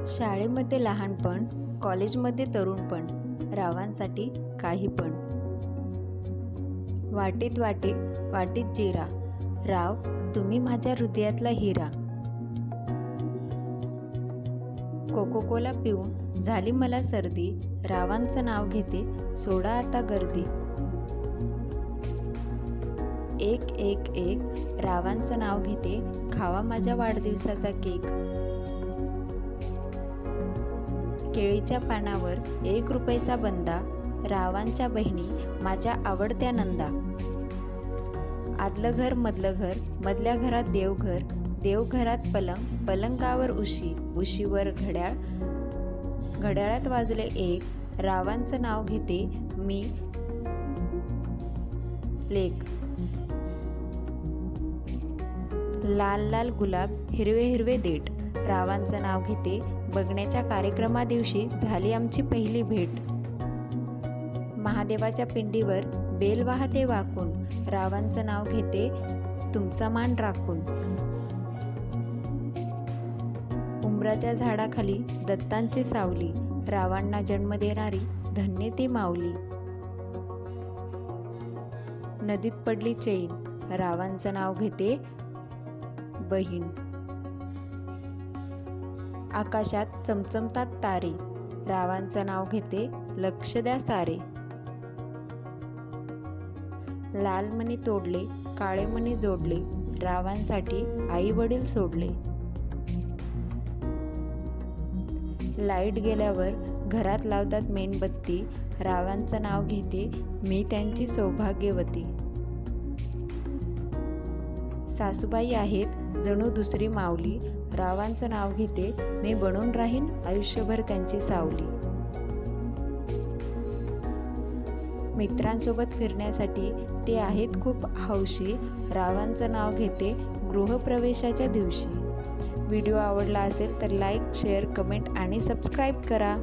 शाळेमध्ये लहानपण, कॉलेजमध्ये तरुणपण, रावांसाठी काही पण. वाटेत वाटे, वाटेत जिरा, राव तुम्ही माझ्या हृदयातला हिरा. कोकोकोला पिऊन झाली मला सर्दी, रावांचं नाव घेते सोडा आता गर्दी. एक एक एक रावांचं नाव घेते, खावा माझ्या वाढदिवसाचा केक. केळीच्या पानावर 1 रुपयाचा बंदा, रावांच्या बहिणी माझ्या आवडत्या नंदा. आदलं घर मधलं घर, मधल्या घरात देवघर, देवघरात पलंग, पलंगावर उशी, उशीवर घड्याळ, घड्याळात वाजले 1, रावांचं नाव घेते मी लेक. लाल लाल गुलाब, हिरवे हिरवे देठ, रावांचं नाव घेते बघण्याच्या कार्यक्रमादिवशी झाली आमची पहिली भेट. महादेवाच्या पिंडीवर बेल वाहते वाकून, रावांचं नाव घेते तुमचा मान राखून. उंबराच्या झाडाखाली दत्तांची सावली, रावांना जन्म देणारी धन्य ती माऊली. नदीत पडली चैन, रावांचं नाव घेते बहीण. आकाशात चमचमतात तारे, रावांचं नाव घेते लक्ष द्या सारे. लाल मणी तोडले, काळे मणी जोडले, रावांसाठी आई वडील सोडले. लाईट गेल्यावर घरात लावतात मेणबत्ती, रावांचं नाव घेते मी त्यांची सौभाग्यवती. सासूबाई आहेत जणू दुसरी माऊली, रावांचं नाव घेते मी बनून राहीन आयुष्यभर त्यांची सावली. मित्रांसोबत फिरण्यासाठी ते आहेत खूप हौशी, रावांचं नाव घेते गृहप्रवेशाच्या दिवशी. व्हिडिओ आवडला असेल तर लाईक, शेअर, कमेंट आणि सबस्क्राईब करा.